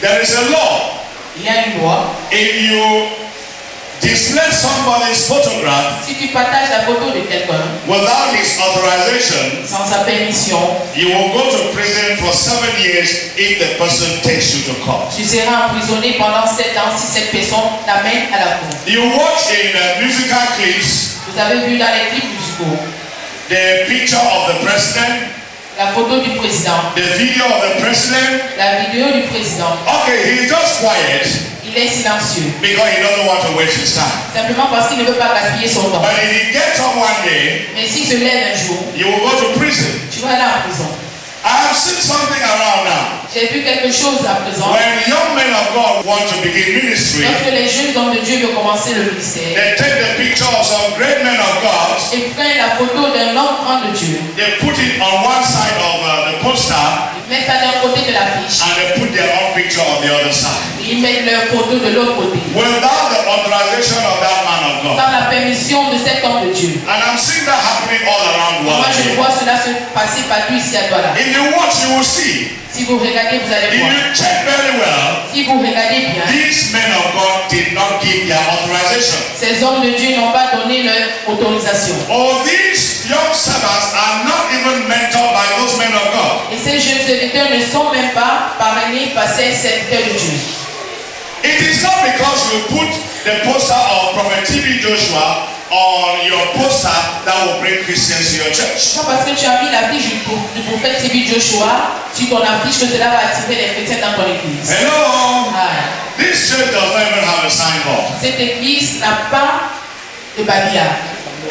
There is a law. Il y a une loi. If you display somebody's photograph Si tu partages la photo de quelqu'un without his authorization, sans sa permission, you will go to prison for 7 years if the person takes you to court. tu seras emprisonné pendant 7 ans si cette personne t'amène à la cour. You watch in musical clips Vous avez vu dans les clips musicaux the picture of the president, la photo du président, the video of the president. la vidéo du président. Okay, he's just quiet Il est silencieux, because he doesn't want to waste his time. simplement parce qu'il ne veut pas gaspiller son temps. But if he gets up one day, Mais s'il se lève un jour, you will go to prison. tu vas aller en prison. I have seen something around now. J'ai vu quelque chose à présent. When young men of God want to begin ministry, Lorsque les jeunes hommes de Dieu veulent commencer le ministère, they take the picture of some great men of God, ils prennent la photo d'un homme grand de Dieu, they put it on one side of the poster, ils mettent ça d'un côté de l'affiche, and they put their own picture on the other side. et ils mettent leur photo de l'autre côté, Without the authorization of that man of God. sans la permission de cet homme de Dieu. And I'm seeing that happening all around the world. Moi, je vois cela se passer partout ici à Douala. If you watch, you will see. Si vous regardez, vous allez If voir. you check very well, Si vous regardez bien, these men of God did not give their authorization. ces hommes de Dieu n'ont pas donné leur autorisation. Or these young servants are not even mentored by those men of God. Et ces jeunes serviteurs ne sont même pas parrainés par ces serviteurs de Dieu. It is not because you put the poster of Prophet T.B. Joshua on your poster that will bring Christians to your church. C'est pas parce que tu as mis l'affiche du prophète T.B. Joshua sur ton affiche que cela va attirer les chrétiens dans ton église. Hello? Ah. This church does not even have a signboard. Cette église n'a pas de babillard.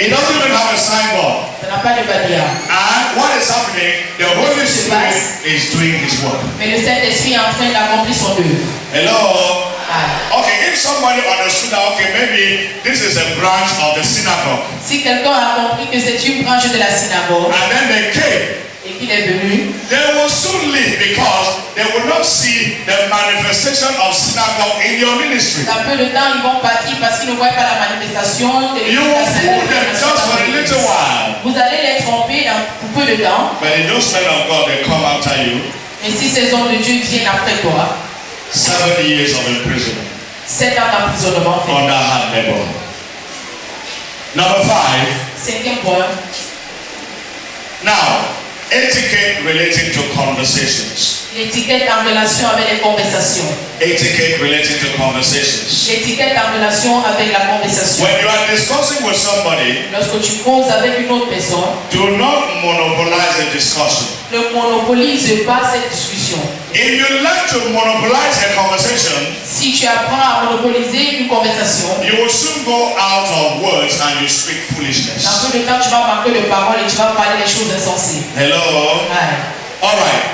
It doesn't even have a signboard. Ça n'a pas de babillard. And what is happening? The Holy Spirit is doing His work. Mais le Saint-Esprit est en train d'accomplir son œuvre. Hello? Ah. Okay, if somebody understood that, okay, maybe this is a branch of the synagogue. Si quelqu'un a compris que c'est une branche de la synagogue And then they came. et qu'il est venu, They will soon leave because they will not see the manifestation of synagogue in your ministry. dans peu de temps, ils vont partir parce qu'ils ne voient pas la manifestation de You will fool them just for a little while. Vous allez les tromper pour peu de temps, But in those men of God, they come after you. mais si ces hommes de Dieu viennent après toi, 7 years of imprisonment 7 ans d'emprisonnement. under hard labor. Number 5. Cinquième point, Now, etiquette relating to conversations. l'étiquette en relation avec les conversations. Etiquette relating to conversations. L'étiquette en relation avec la conversation. When you are discussing with somebody, Lorsque tu causes avec une autre personne, do not monopolize the discussion. ne monopolise pas cette discussion. If you learn to monopolize a conversation, Si tu apprends à monopoliser une conversation, you will soon go out of words and you speak foolishness. dans peu de temps, tu vas manquer de paroles et tu vas parler des choses insensées. Hello? Ouais. All right.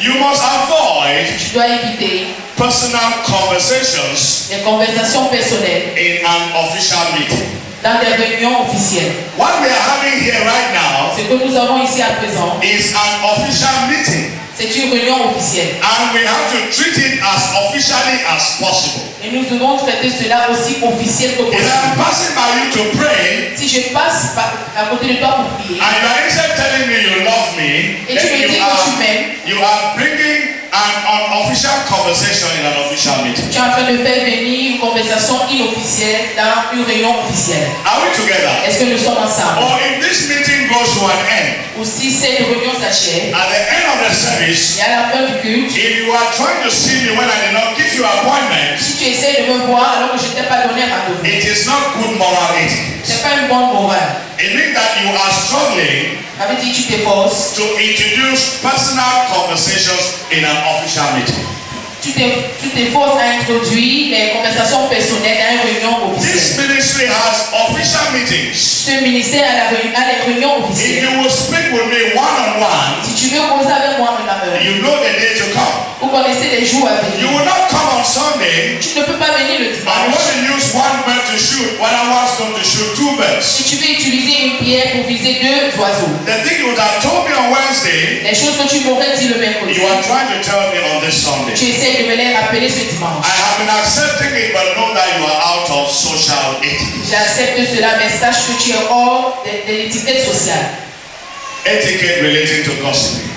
You must avoid Tu dois éviter personal conversations les conversations personnelles in an official meeting. dans des réunions officielles. What we are having here right now Ce que nous avons ici à présent, is an official meeting, c'est une réunion officielle. and we have to treat it as officially as possible. Et nous devons traiter cela aussi officiel que If possible. I'm passing by you to pray, Si je passe à côté de toi pour prier, and you are instead telling me you love me, et tu me dis que tu m'aimes, you are bringing an unofficial conversation in an official meeting. tu es en train de faire venir une conversation inofficielle dans une réunion officielle. Are we together? Est-ce que nous sommes ensemble? Or if this meeting goes to an end, Ou si cette réunion s'achève, at the end of the service, et à la fin du culte, if you are trying to see me when I did not give you appointment, si tu essaies de me voir alors que je ne t'ai pas donné ma donné, it is not good moral ethics. ce n'est pas une bonne morale. It means that you are struggling Ça veut dire que tu t'efforces, to introduce personal conversations in an official meeting. tu t'efforces à introduire les conversations personnelles dans une réunion This officielle. ministry has official meetings. Ce ministère a les réunions If officielles. you will speak with me one-on-one, Si tu veux causer avec moi, you know the day to come. vous connaissez les jours à You venir. will not come on Sunday Tu ne peux pas venir le and dimanche. want to use one bird to shoot when I was going to shoot 2 birds. Si tu veux utiliser une pierre pour viser 2 oiseaux. The thing you would have told me on Wednesday, Les choses que tu m'aurais dit le mercredi, you are trying to tell me on this Sunday. tu essaies de me les rappeler ce dimanche. I have been accepting it, but know that you are out of social ethics. J'accepte cela, mais sache que tu es hors de l'étiquette sociale. Etiquette relating to gossiping.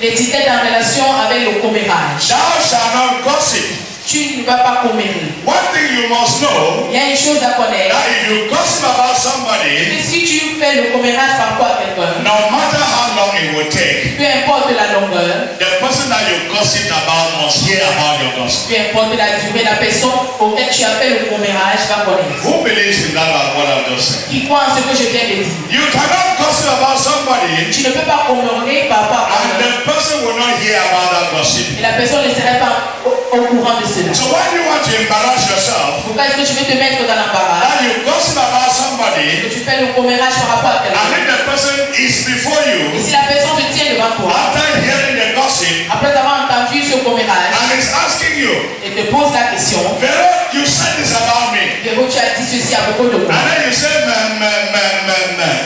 L'étiquette en relation avec le commérage. Thou shalt not gossip. Tu ne vas pas commérer. One thing you must know, Il y a une chose à connaître. that if you gossip about somebody, Que si tu fais le commérage par rapport à quelqu'un, no matter how long it will take, peu importe la longueur, the person that you gossip about must hear about your gossip. peu importe la durée, la personne auquel tu as fait le commérage va connaître. Who believes in that, what I've just said? Qui croit en ce que je viens de dire. You cannot gossip about somebody Tu ne peux pas commémorer par rapport à and quelqu'un. the person will not hear about that gossip. Et la personne ne serait pas au courant de cela. So why do you want to embarrass yourself Pourquoi est-ce que tu veux te mettre dans l'embarras? that you gossip about somebody Que tu fais le commérage par rapport à and quelqu'un. if the person is before Et you si la personne te tient devant toi, after hearing the gossip après avoir entendu ce commérage, and is asking you, et te pose la question, Vero, you said this about me, Véro, tu as dit ceci à propos de moi. and then you say,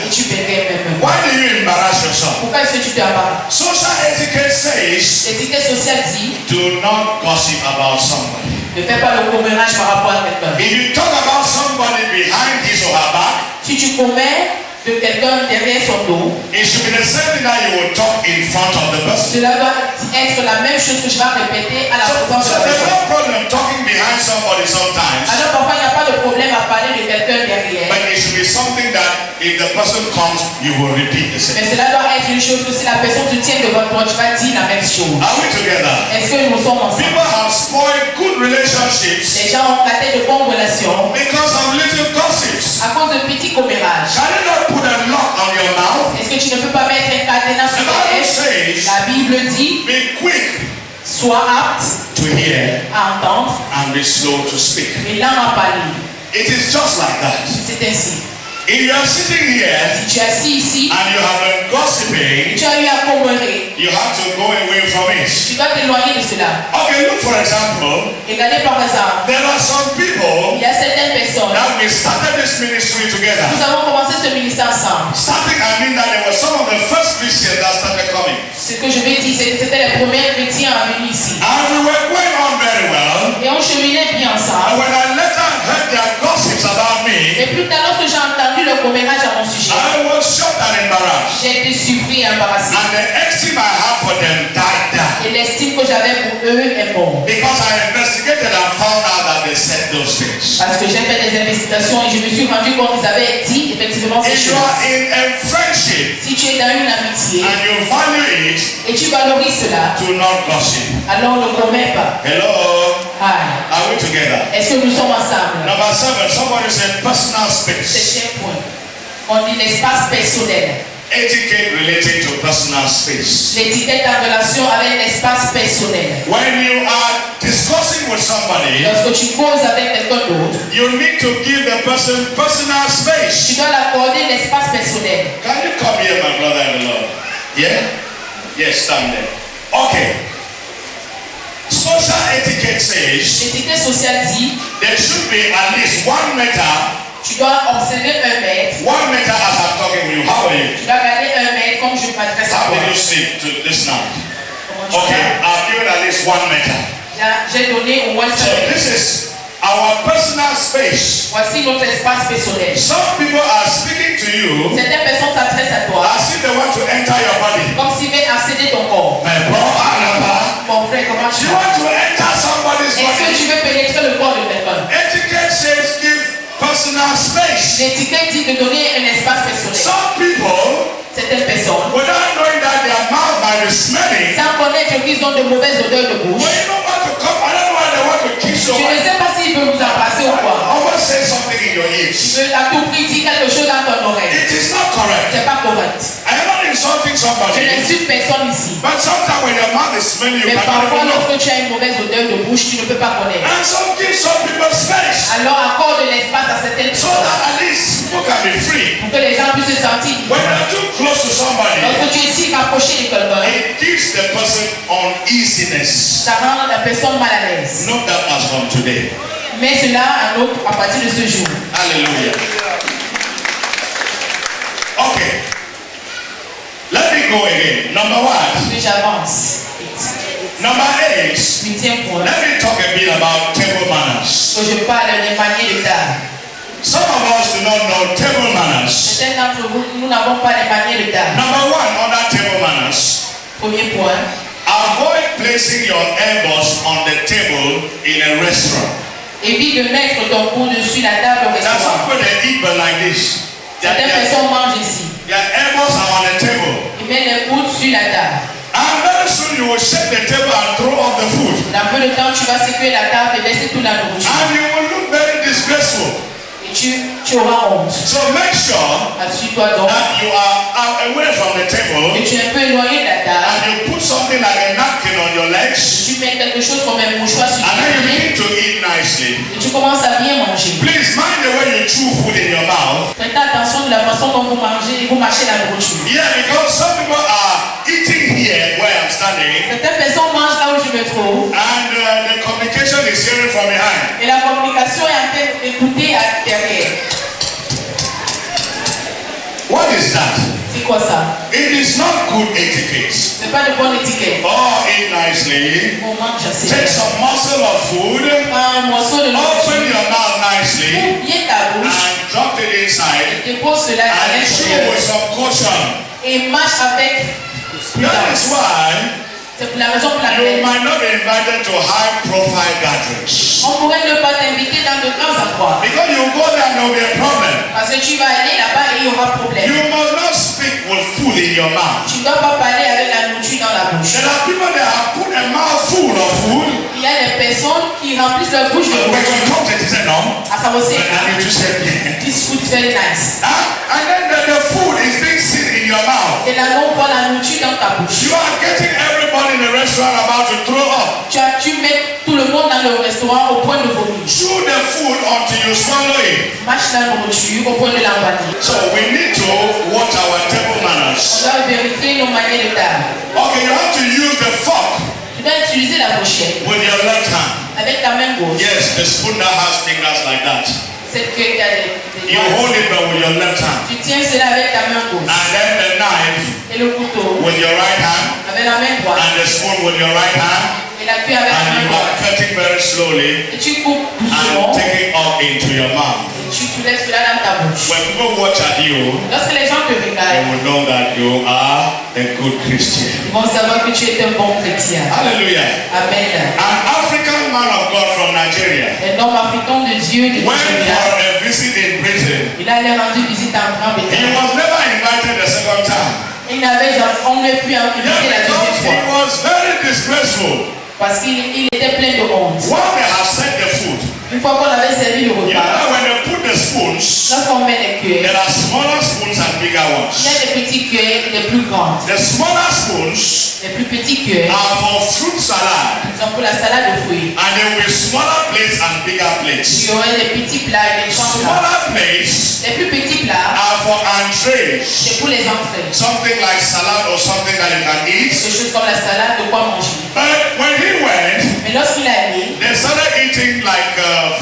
Et tu verrais même. why do you embarrass yourself? Pourquoi est-ce que tu t'embarrasses? Social etiquette says, L'étiquette sociale dit, do not gossip about somebody. ne fais pas le commérage par rapport à quelqu'un. If you talk about somebody behind his or her back, Si tu commets de quelqu'un derrière son dos, it should be the same thing that you will talk in front of the person. cela doit être la même chose que je vais répéter à la présence de So la there's personne. no problem talking behind somebody sometimes, Alors parfois il n'y a pas de problème à parler de quelqu'un derrière. but it should be something that if the person comes, you will repeat the same. Mais cela doit être une chose que si la personne te tient devant toi, tu vas dire la même chose. Are we together? Est-ce que nous sommes ensemble? People have spoiled good relationships Les gens ont gâté de bonnes relations because of little gossips. à cause de petits commérages. Can you not put a lock on your mouth? Est-ce que tu ne peux pas mettre un cadenas sur The tes Bible lèvres? says, La Bible dit, be quick sois apte to hear à entendre and be slow to speak. et lent à parler. It is just like that. C'est ainsi. If you are sitting here Si tu es assis ici, and you have been gossiping, tu as eu à commérer, you have to go away from it. tu dois t'éloigner de cela. Okay, look for example, Regardez par exemple, there are some people il y a certaines personnes, that we started this ministry together. nous avons commencé ce ministère ensemble. Starting, I mean that there were some of the first Christians that started coming. Ce que je vais dire, c'est que c'était les premiers chrétiens à venir ici. And we were going on very well. Et on cheminait bien And ensemble. when I later heard their gossips about me, Et plus tard, lorsque j'ai entendu le commérage à mon sujet, I was shocked and embarrassed. j'ai été surpris et embarrassé. And the esteem I have for them died down. Et l'estime que j'avais pour eux est morte. Because I investigated and found out that they said those things. Parce que j'ai fait des investigations et je me suis rendu compte qu'ils avaient dit effectivement ces If you choses. are in a friendship Si tu es dans une amitié and you value it, et tu valorises cela, do not gossip. alors ne commets pas. Hello? Aïe. Are we together? Est-ce que nous sommes ensemble? Number 7, somebody said personal space. C'est un point. On dit l'espace personnel. Etiquette related to personal space. L'étiquette en relation avec l'espace personnel. When you are discussing with somebody, Lorsque tu causes avec quelqu'un d'autre, you need to give the person personal tu space. dois l'accorder l'espace personnel. Can you come here, my brother in the Lord? Yeah? Yes, stand there. Okay. Social etiquette says L'étiquette sociale dit, there should be at least 1 meter. tu dois observer 1 mètre. 1 meter as I'm talking with you. How are you? Tu dois garder 1 mètre comme je m'adresse à How toi. did you sleep to this night? Comment tu Okay, vas? I've given at least 1 meter. J'ai donné au moins 1 So mètre. this is our personal space. Voici notre espace personnel. Some people are speaking to you Certaines personnes s'adressent à toi as if they want to enter your body. comme s'ils veulent accéder ton corps. My brother, Mon frère, comment tu you vas? want to enter somebody's Est-ce que body. tu veux pénétrer le corps de quelqu'un? Etiquette says give personal space. L'étiquette dit de donner un espace personnel. Some people, Certaines personnes, without knowing that their mouth might be smelling, sans connaître qu'ils ont de mauvaises odeurs de bouche, when you don't want to come, I don't know why they want to kiss you. je ne sais pas s'ils veulent vous embrasser ou quoi. Always say something in your Tu ears. veux à tout prix dire quelque chose dans ton oreille. It is not correct. C'est pas correct. I am not insulting Je somebody, n'insulte personne ici. but sometimes when your mouth is smelling, you Mais cannot parfois, even know. lorsque tu as une mauvaise odeur de bouche, tu ne peux pas connaître. And some give some people space Alors accorde de l'espace à certaines so personnes that at least people can be free. pour que les gens puissent se sentir. When you're too close to somebody, Lorsque tu es si rapproché de quelqu'un, it gives the person uneasiness. ça rend la personne mal à l'aise. Note that as from today. Mais cela à l'autre à partir de ce jour. Hallelujah. Okay. Let me go again. Number 1. Que j'avance. Number 8. 8e point. Let me talk a bit about table manners. Que je parle des manières de table. Some of us do not know table manners. Certains d'entre vous, nous n'avons pas les manières de table. Number 1 under table manners. Premier point. Avoid placing your elbows on the table in a restaurant. Évite de mettre ton cou dessus la table au There are some restaurant. people that eat but like this. Certaines personnes mangent ici. Their elbows are on the table. Ils mettent les coudes sur la table. And very soon you will shake the table and throw off the food. Dans peu de temps, tu vas secouer la table et laisser toute la nourriture. And you will look very disgraceful. Et tu auras honte. So make sure Assure-toi donc that you are away from the que table tu es un peu éloigné de la table. and you put something like a napkin on your legs Tu mets quelque chose comme un mouchoir sur and then you tes pieds begin to eat nicely. et tu commences à bien manger. Please mind the way you chew food in your mouth. Faites attention de la façon dont vous mangez et vous mâchez la nourriture. Yeah, because some people are eating here where I'm standing Certaines personnes mangent là où je me trouve and the communication is hearing from behind. et la communication est en train d'écouter à derrière. What is that? C'est quoi ça? It is not good etiquette. C'est pas de bonne étiquette. Oh, eat nicely. On mange assez. Take some morsel of food. Un morceau de Open nourriture. your mouth nicely Ouvre bien ta bouche. and drop it inside Dépose cela à and chew l'intérieur. with some caution. Et marche avec That prudence. is why C'est pour la raison pour you laquelle might not be invited to high profile gatherings. on pourrait ne pas t'inviter dans de grands endroits. Because you go there and there will be a problem. Parce que tu vas aller là-bas et il y aura problème. You must not speak with food in your mouth. Tu ne dois pas parler avec la nourriture dans la bouche. There are people that have put a mouthful of food. Il y a des personnes qui remplissent leur bouche de When nourriture. you come to it, no. À savoir, c'est And you just say, yeah. this food is very nice. And then the food is being seen in your mouth. Et là, on voit la nourriture dans ta bouche. You are getting everybody in the restaurant about to throw up. Tu mets tout le monde dans le restaurant au point de vomir. Chew the food until you swallow it. Mâche la nourriture au point de l'emballer. So we need to watch our table On manners. doit vérifier nos manières de table. Okay, you have to use the fork Tu dois utiliser la brochette with your left hand. avec ta main gauche. Yes, the spoon that has fingers like that. Cette cuillère qui a des You doigts. hold it but with your left hand. Tu tiens cela avec ta main gauche. And then the knife Et le couteau with your right hand. avec la main droite. And the spoon with your right hand. Et la cuillère avec la And main you droite. are cutting very slowly Et tu coupes and doucement. take it up into your mouth. Et tu soulèves cela dans ta bouche. When people watch at you, Lorsque les gens te they regardent, will know that you are a good Christian. ils vont savoir que tu es un bon chrétien. Hallelujah. Amen. An African man of God from Nigeria Un homme africain de Dieu de went Nigeria. for a visit in Britain. Il allait rendre visite en He Grande-Bretagne. was never invited the second time. Il n'avait jamais, on ne pu inviter Yeah, la because deuxième he fois. was very disgraceful. Parce qu'il était plein de honte. While they have set the food, Une fois qu'on avait servi le you repas, know when they put the spoons, lorsqu'on met les cuillères, there are smaller spoons and bigger il y ones. a des petites cuillères et des plus grandes. The smaller spoons Les plus petites cuillères are for fruit salad, sont pour la salade de fruits. and there will be smaller plates and bigger Il plates. y aurait des petits plats et des grands plats. Smaller plates Les plus petits plats, are for entrees, c'est pour les entrées. something like salad or something that you can eat. Quelque chose comme la salade, de quoi manger. But when he went, Mais lorsqu'il a allé, they started eating like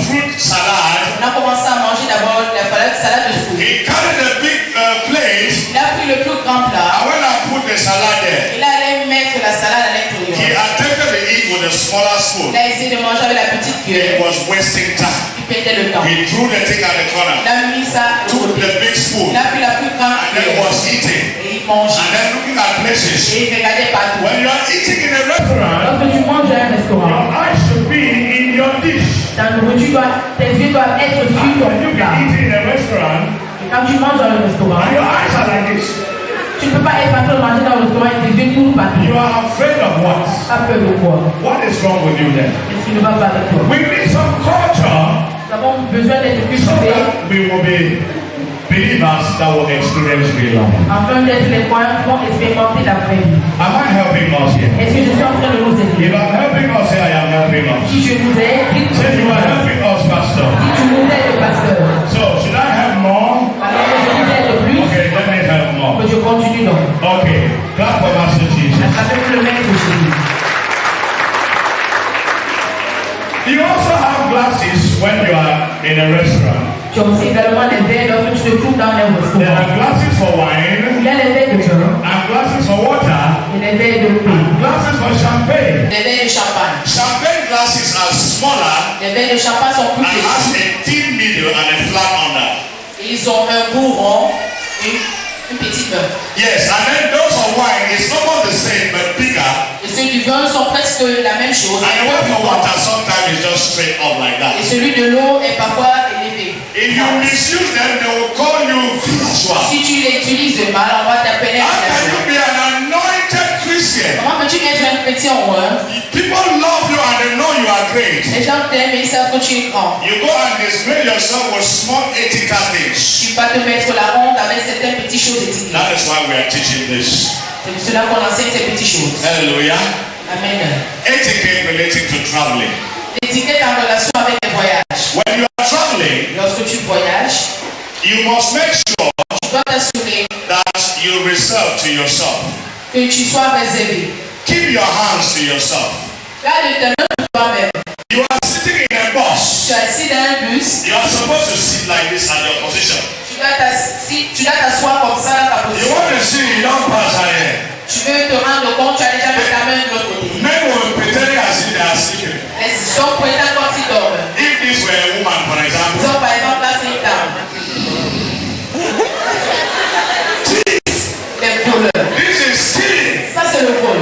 fruit salad. on a commencé à manger d'abord la salade de fruits. He carried a big plate, Il a pris le plus grand plat. and when I put the salad there, Il allait mettre la salade à he l'intérieur. attempted to eat with a smaller spoon. Il a essayé de manger avec la petite He cuillère. was wasting time. Il perdait le temps. He threw the thing at the Il corner, a mis ça de took côté. the big spoon, Il a pris la plus grande and then cuillère. was eating, Et il mangeait. and then looking at places. Et il regardait partout. When you are eating in a restaurant, Lorsque tu manges à un restaurant, your eyes should be in your dish. ta nourriture tes yeux doivent être sur ton When you be plat. eating in a restaurant, Et quand tu manges dans le restaurant, and your eyes are like this, tu ne peux pas être en train de manger dans le restaurant et tes yeux tournent partout. you are afraid of what? Pas peur de quoi? What is wrong with you then? Qu'est-ce qui ne va pas avec toi? We need some culture Nous avons besoin d'être so cultivés that we will be believers that will experience real life. afin d'être les points qui vont expérimenter la vraie vie. Am I helping us here? Est-ce que je suis en train de vous If aider? I'm helping us here, I am helping us. Si je vous aide, dites Say you are que helping us, Pastor. tu nous aides, pasteur. So, should I help more? Alors que je vous aide plus, Okay, let me help more. que je continue donc. Okay, clap for Master Jesus. Avec le maître de Jésus. You also have glasses when you are in a restaurant. Tu as aussi également les verres lorsque tu te trouves dans les There restaurants. are glasses for wine, Il y a les verres de vin and glasses for water, et les verres de thé. and glasses for champagne. Les verres de champagne. Champagne glasses are smaller Les verres de champagne sont plus and has petits. a thin middle and a flat under. Et ils ont un bout rond et une petite du vin. Yes, and then those of wine is almost the same but bigger. Et ceux du vin sont presque la même chose. And the one for water sometimes is just straight up like that. Et celui de l'eau est parfois élevé. If you misuse them, they will call you villageois. Si tu les utilises mal, on va t'appeler How can you villageois. be an anointed Christian? Comment peux-tu être un chrétien au moins? People love you and they know you are great. Les gens t'aiment et ils savent que tu es grand. You go and display yourself with small ethical things. Tu vas te mettre la honte avec certaines petites choses éthiques. That is why we are teaching this. C'est pour cela qu'on enseigne ces petites choses. Hallelujah. Amen. Etiquette relating to traveling. L'étiquette en relation avec les voyages. When you are traveling, Lorsque tu voyages, you must make sure tu dois t'assurer that you reserve to yourself. que tu sois réservé. Keep your hands to yourself. Garde tes mains pour toi-même. You are sitting in a bus. Tu es assis dans un bus. You are supposed to sit like this at your position. Tu dois t'asseoir comme ça dans ta You position. want to see, you don't pass ahead. Tu veux te rendre compte, tu as déjà mis ta main de l'autre côté. Men will pretend as if they are sleeping. Les hommes prétendent comme s'ils dorment. If this were a woman, for Ils example, ont par exemple là, c'est une dame. Les voleurs. this is stealing. Ça, c'est le vol.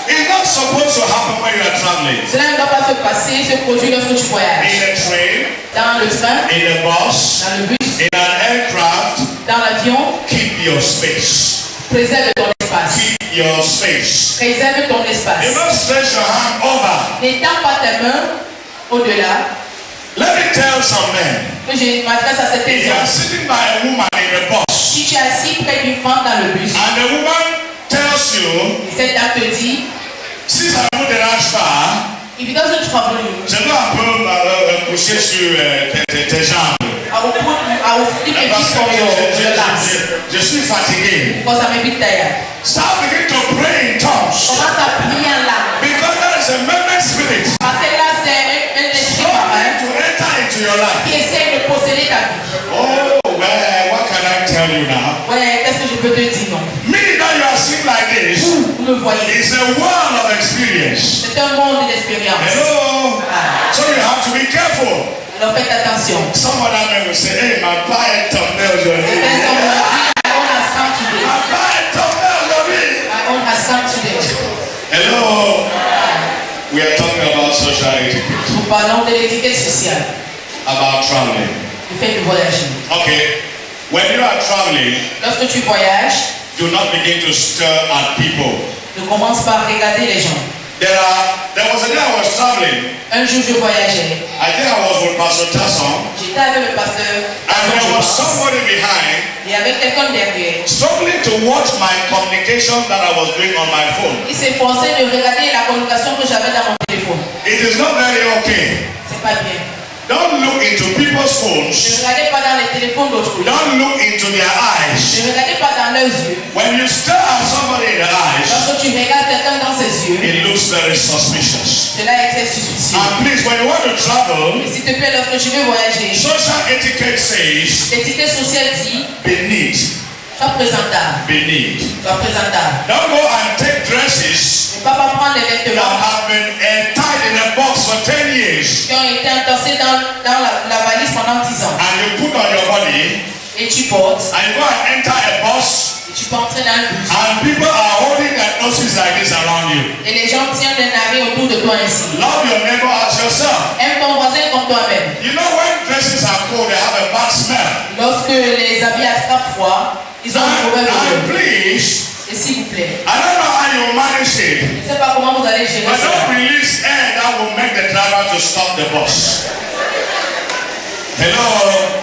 It's not supposed to happen when you are traveling. Cela ne doit pas se passer, se produire lorsque tu voyages. In a train, Dans le train, in a bus, dans le bus, in an aircraft, dans l'avion, keep your space. préserve ton espace. Keep your space. Préserve ton You espace. don't stretch your hand over. N'étends pas tes mains au-delà. Let me tell some men. Que je m'adresse à cette If you are personne. sitting by a woman in a bus, Si tu es assis près d'une femme dans le bus, and the woman tells you, et cette dame te dit, si ça ne vous dérange pas, if it doesn't trouble you, je dois un peu coucher sur tes jambes. I will flip a Parce bit for your legs. je suis fatigué. Because I'm a bit tired. Start beginning to pray in tongues. Commence à prier en langue. Because there is a movement spirit Parce que là, c'est un esprit trying marin to enter into your life. qui essaie de posséder ta vie. Oh, well, what can I tell you now? Ouais, qu'est-ce que je peux te dire, non? Me that you are sitting like this Vous me voyez. is a world of experience. C'est un monde d'expérience. Hello? Ah. So you have to be careful. Alors faites attention. Some other men will say, hey, my pie thumbnails your Certains knee. hommes vont dire, my own has come today. My pie thumbnails your knee. My own has come today. Hello? We are talking about social etiquette, Nous parlons de l'étiquette sociale, about traveling. du fait de voyager. Okay, when you are traveling, Lorsque tu voyages, do not begin to stare at people. ne commence pas à regarder les gens. There was a day I was traveling. Un jour, je voyageais. I think I was with Pastor Tasson, J'étais avec le pasteur. and there was somebody behind Il y avait quelqu'un derrière. struggling to watch my communication that I was doing on my phone. Il s'efforçait de regarder la communication que j'avais dans mon téléphone. It is not very okay. C'est pas bien. Don't look into people's Ne phones. regardez pas dans les téléphones d'autrui. Don't look into their eyes. Ne regardez pas dans leurs yeux. When you stare at somebody in the eyes, Lorsque tu regardes quelqu'un dans ses yeux, it looks very suspicious. cela est très suspicieux. And please, when you want to travel, Et s'il te plaît, lorsque je vais voyager, social etiquette says, l'étiquette sociale dit, be neat, sois présentable. be neat. Sois présentable. Don't go and take dresses Ne pas prendre les that vêtements have been tied in a box for 10 years qui ont été endossés dans la valise pendant 10 ans. and you put on your body Et tu portes, and you go and enter a bus et tu peux entrer dans le bus. and people are holding their noses like this around you. Et les gens tiennent des narines autour de toi ainsi. Love your neighbor as yourself. Aime ton voisin comme toi-même. You know when dresses are cold, they have a bad smell. Lorsque les habits attrapent froid, ils ont une mauvaise And odeur. please, Et s'il vous plaît, I don't know how you manage it, je ne sais pas comment vous allez gérer but ça. don't release air that will make the driver to stop the bus. Hello?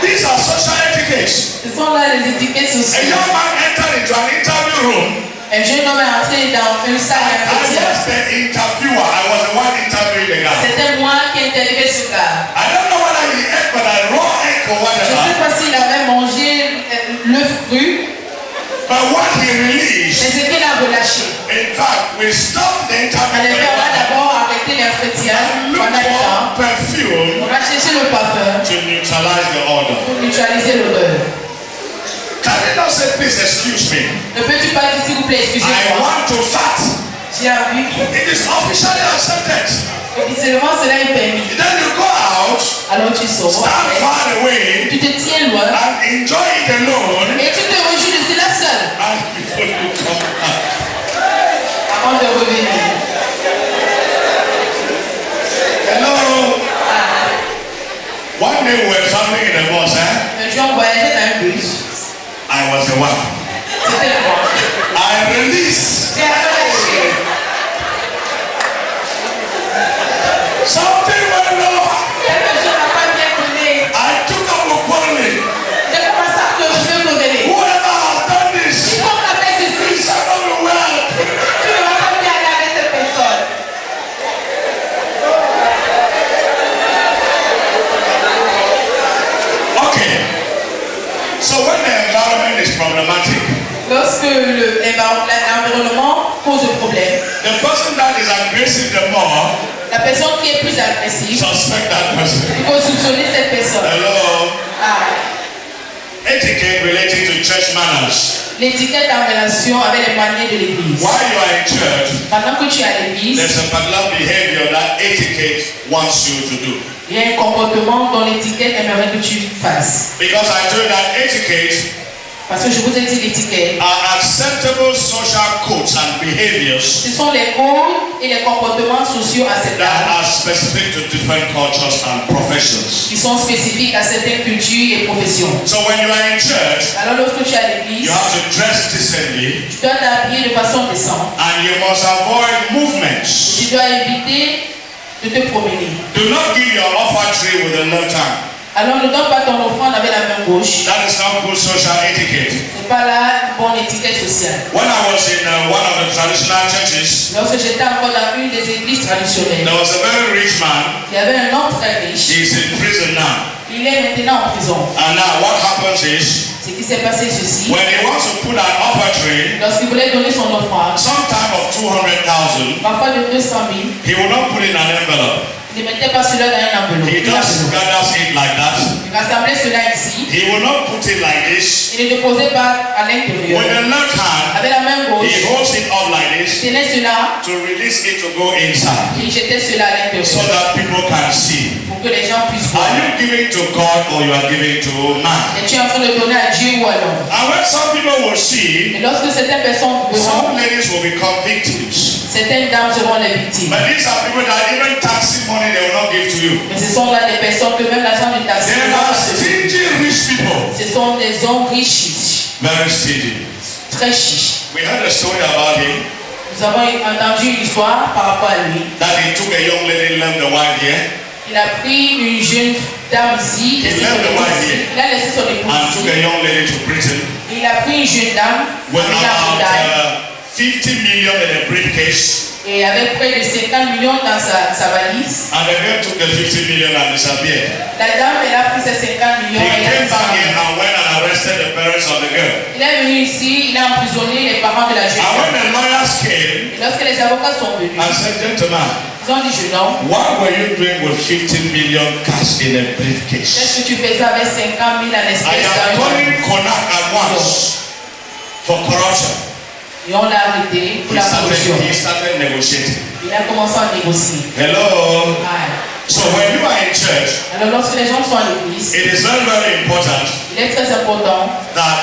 These are social etiquettes. Ce sont là les étiquettes A sociales. young man entered into an interview room. Un jeune homme est entré dans une salle I d'entretien. was the interviewer. I was the one interviewing the guy. C'était moi qui interviewais ce gars. I don't know whether he ate but a raw egg or Je ne sais whatever. pas s'il avait mangé l'œuf cru, But what he released, mais ce qu'il a relâché. in fact, we stopped the En interview effet, on va d'abord arrêter l'entretien and look pendant le temps. for perfume On va chercher le parfum to neutralize the odor. pour neutraliser l'odeur. Can you not say, please excuse me? Ne peux-tu pas dire s'il vous plaît, I excusez-moi. want to fart. J'ai envie. It is officially accepted. Officiellement, cela est permis. Then you go out, Alors tu sors. stand far away, Tu te tiens loin and enjoy it alone. et tu te réjouis de cela seul. day we were traveling in the bus, Un jour, on voyageait dans un bus. I was the one. C'était moi. I released. J'ai relâché. Something went wrong. Quelque chose n'a pas bien tourné. I took up a quarreling. J'ai commencé à me rebeller. Whoever has done this, Si on a fait it ceci, shall not be well. tu ne vas pas bien aller avec cette personne. Okay. So when the environment is problematic, Lorsque l'environnement pose un problème, the person that is aggressive the more, la personne qui est plus agressive, suspect that person. il faut soupçonner cette personne. Hello. Ah, Etiquette relating to church manners. l'étiquette en relation avec les manières de l'église. While you are in church, Pendant que tu es à l'église, there's a particular behavior that etiquette wants you to do. il y a un comportement dont l'étiquette aimerait que tu fasses. Because I told you that etiquette Parce que je vous ai dit l'étiquette. are acceptable social codes and behaviors Ce sont les codes et les comportements sociaux that acceptables are specific to different cultures and professions. qui sont spécifiques à certaines cultures et professions. So when you are in church, Alors lorsque tu es à l'église, you have to dress decently tu dois t'habiller de façon décente. and you must avoid movements. Tu dois éviter de te promener. Do not give your offering with the left hand. Alors ne donne pas ton offrande avec la main gauche. That is not good social etiquette. C'est pas là une bonne étiquette sociale. When I was in one of the traditional churches, Lorsque j'étais encore dans une des églises traditionnelles, there was a very rich man. il y avait un homme très riche. He's in prison now. Il est maintenant en prison. And now what happens is, Ce qui s'est passé ceci, when he wants to put an offering, lorsqu'il voulait donner son offrande, some type of 200,000, parfois de 200 000, he will not put in an envelope. il ne mettait pas cela dans un enveloppe. He just gathers it like that. Il rassemblait cela ici. He will not put it like this. Il ne déposait pas à l'intérieur. With the left hand, Avec la main he gauche, holds it up like il this tenait cela, to release it to go inside il jetait cela à so l'intérieur that people can see. pour que les gens puissent voir. Are you giving to God or you are giving to man? Et tu es en train de donner à Dieu ou à l'homme. And when some people will see, Et lorsque certaines personnes some verront, ladies will become victims. certaines dames seront les victimes. But these are people that even taxi money they will not give to you. Mais ce sont là des personnes que même l'argent du taxi, There are stingy rich people. ce sont des hommes riches, Very stingy. très chiches. We heard a story about him Nous avons entendu une histoire par rapport à lui. that he took a young lady, left the wife here, Il a pris une jeune dame ici, He left the wife here. il a laissé son épouse and took ici. a young lady to prison Il a pris une jeune dame, with avec la about médaille, 50 million in a briefcase. et avec près de 50 millions dans sa valise. And the girl took the 50 million and disappeared. La dame, elle a pris ses 50 He millions et elle a came back here disparu. and went and arrested the parents of the girl. Il est venu ici, il a emprisonné les parents de la jeune And when dame. the lawyers came Et lorsque les avocats sont venus, and said, gentlemen, ils ont dit, jeune homme, what were you doing with 15 million cash in a briefcase? qu'est-ce que tu faisais avec 50 000 en I espèces am dans une calling valise? Konak at once for corruption. Et on l'a arrêté pour He la corruption. started negotiating. Il a commencé à négocier. Hello. Ouais. So when you are in church, Alors lorsque les gens sont à l'église, it is very, very important il est très important that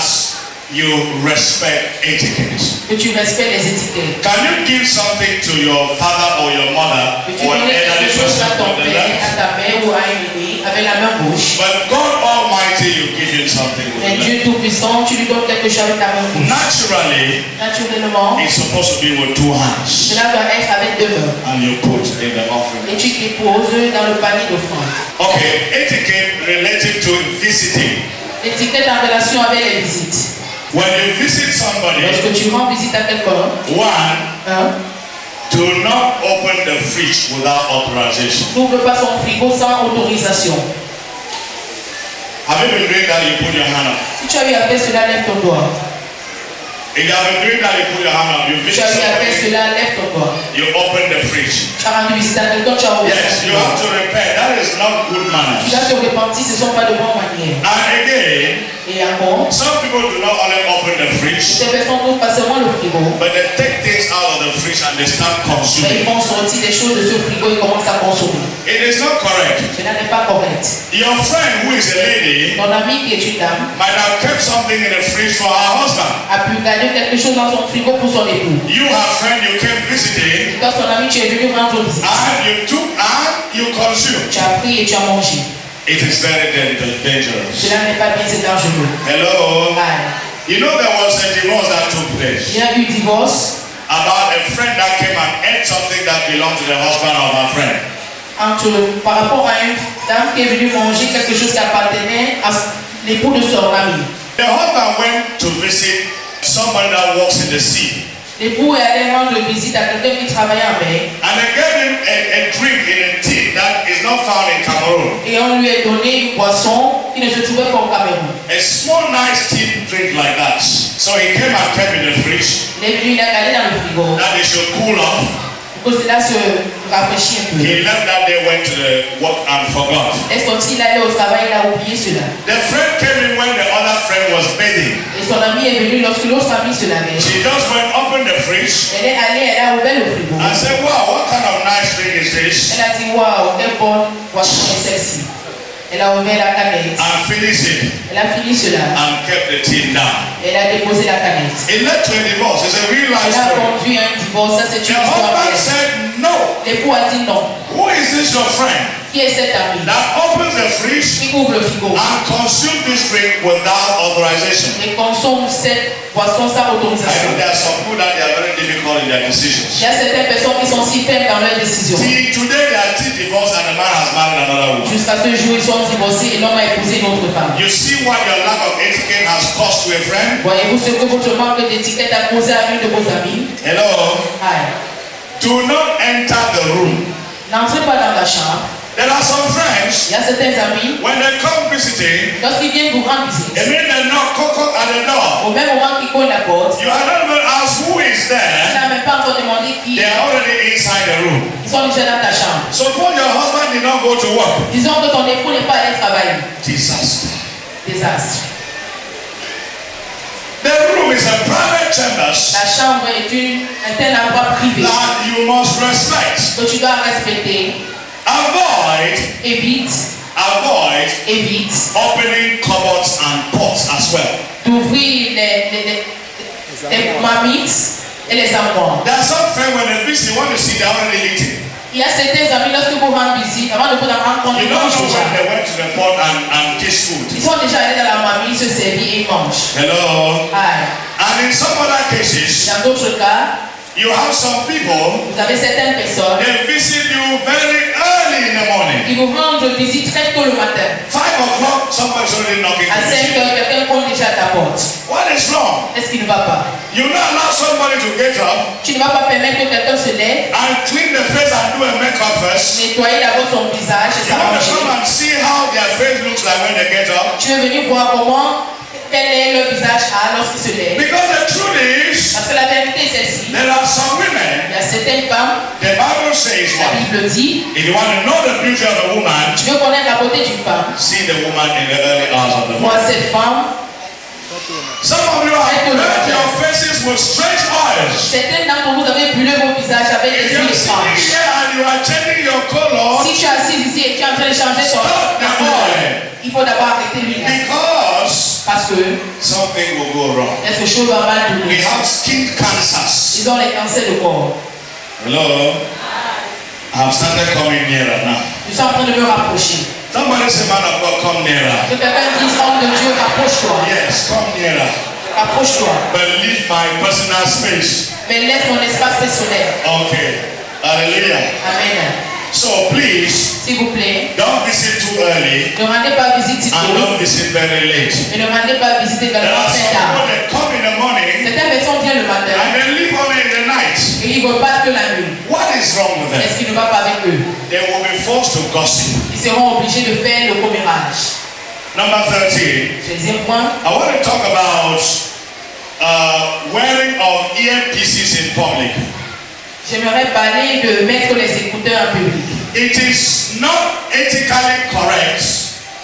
you respect etiquette. que tu respectes les étiquettes. Can you give something to your father or your mother Que tu or an donnes elderly quelque chose person à ton on the père, left? à ta mère ou à un aîné avec la main gauche. But God Almighty, you give him something with Mais the left. Dieu Tout-Puissant, tu lui donnes quelque chose avec ta main gauche. Naturally, Naturellement, it's supposed to be with two hands. cela doit être avec deux mains. And you put in the offering. Et tu déposes dans le panier d'offrande. Okay, etiquette related to visiting. L'étiquette en relation avec les visites. When you visit somebody, Lorsque tu rends visite à quelqu'un, one, do not open the fridge without authorization. n'ouvre pas son frigo sans autorisation. Have you been doing that? You put your hand up. Si tu as eu à faire cela, lève ton doigt. If you have been doing that, you put your hand up. You Si tu visit as eu à faire somebody, cela, lève ton doigt. you open the fridge. Tu as rendu visite à quelqu'un, tu as ouvert Yes, ton you doigt. have to repent. That is not good Tu manners. dois te repentir, ce ne sont pas de bonnes manières. And again, Et encore, some people do not only open the fridge, ces personnes n'ouvrent pas seulement le frigo, but they take things out of the fridge and they start mais ils consuming. vont sortir des choses de ce frigo et commencent à consommer. It is not correct. Cela n'est pas correct. Your friend who is a lady Ton ami qui est une dame might have kept something in the fridge for her husband. a pu garder quelque chose dans son frigo pour son époux. You, her friend, you came visiting Quand ton ami, tu es venu rendre visite, and you took and you consumed. tu as pris et tu as mangé. It is very dangerous. Cela n'est pas bien, c'est dangereux. Hello? Aye. You know there was a divorce that took place Il y a eu divorce about a friend that came and ate something that belonged to the husband of her friend. par rapport à une dame qui est venue manger quelque chose qui appartenait à l'époux de son ami. The husband went to visit somebody that works in the sea. L'époux est allé rendre visite à quelqu'un qui travaillait en mer. And they gave him a drink in a tea that is not found in Cameroon. Et on lui a donné une boisson qui ne se trouvait pas au Cameroun. A small nice tea drink like that. So he came and kept in the fridge Il est venu, il a gardé dans le frigo that it should cool off. pour que cela se rafraîchisse un peu. He left that day, went to the work and forgot. Et quand il allait au travail, il a oublié cela. The friend came in when the other friend was bathing. Et son ami est venu lorsque l'autre ami se lavait. She just went open the fridge Elle est allée, elle a ouvert le frigo. and said, wow, what kind of nice drink is this? Elle a dit, waouh, quelle bonne boisson est celle-ci. Elle a ouvert la canette. And finished it Elle a fini cela. and kept the tea down. Elle a déposé la canette. It led to a divorce. It's a real life Elle a story. conduit à un divorce. Ça, c'est The une histoire husband vraie. said, no. L'époux a dit non. Who is this your friend Qui est cet ami that opens the fridge qui ouvre le frigo and consumes this drink without authorization? et consomme cette boisson I sans know autorisation? there are some people that they are very difficult in their Il decisions. y a certaines personnes qui sont si fermes dans leurs décisions. See, today they are still divorced and the man has married another woman. Jusqu'à ce jour, ils sont divorcés et l'homme a épousé une autre femme. You see what your lack of etiquette has cost to a friend? Voyez-vous ce que votre manque d'étiquette a causé à une de vos amies? Hello? Aïe. Do not enter the room. N'entrez pas dans la chambre. There are some friends, Il y a certains amis, when they come visiting, lorsqu'ils viennent vous rendre visite, they mean they knock at the door. au même moment qu'ils cognent la porte, You are not even asked who is tu there. n'as même pas encore demandé qui They est. are already inside the room. Ils sont déjà dans ta chambre. Suppose your husband did not go to work. Disons que ton époux n'est pas allé travailler. Disaster. Désastre. The room is a private chamber La chambre est un tel endroit privé that you must respect. que tu dois respecter. Avoid Évite opening cupboards and pots as well. d'ouvrir les marmites et les armoires. There are some friends when they visit, want to see they are already eating. Il y a certains amis lorsque vous rendez visite, avant de vous rendre compte, You ils don't mangent know when déjà. they went to the pot and taste food. Ils sont déjà allés dans la marmite, se servir et ils mangent. Hello. Aïe. And in some other cases, Dans d'autres cas, you have some people, vous avez certaines personnes they visit you very early in the morning. qui vous rendent visite très tôt le matin. 5 o'clock, somebody's already knocking À at 5 you. heures, quelqu'un compte déjà à ta porte. What is wrong? Est-ce qu'il ne va pas? You not allow somebody to get up Tu ne vas pas permettre que quelqu'un se lève, and clean the face and do a makeup first. nettoyer d'abord son visage et You want to s'arranger. come and see how their face looks like when they get up? Tu veux venir voir quel est le visage lorsqu'il se lève. Because the truth is, Parce que la vérité est celle-ci. there are some women, Il y a certaines femmes, the Bible says, la what? Bible dit, If you want to know the beauty of a woman, tu veux connaître la beauté d'une femme. see the woman in the early hours of the Vois morning. cette femme. Some of you have burnt your faces with strange oils. Certaines d'entre vous avez brûlé vos visages avec des If you're huiles sitting étranges. here and you are changing your color, Si tu es assis ici et tu es en train de changer ton Stop the corps, oil. il faut d'abord arrêter l'huile. because Parce que something will go wrong. quelque chose va mal We tourner. have skin cancers. Ils ont les cancers de corps. Hello? I've started coming nearer now. Je suis en train de me rapprocher. Somebody say, man of God, come nearer. Que quelqu'un dise, homme de Dieu, rapproche-toi. Yes, come nearer. Rapproche-toi. But leave my personal space. Mais laisse mon espace personnel. Okay. Hallelujah. Amen. So please, S'il vous plaît, don't visit too early ne rendez pas visite si and tôt. don't visit very late. Et ne rendez pas visiter There également are some très people tard. that come in the morning Certaines personnes viennent le matin and they leave only in the night. et ils ne repartent que la nuit. What is wrong with them? Est-ce qu'il ne va pas avec eux? They will be forced to gossip. Ils seront obligés de faire le commérage. Number 13. Deuxième point, I want to talk about wearing of earpieces in public. j'aimerais parler de mettre les écouteurs en public. It is not ethically correct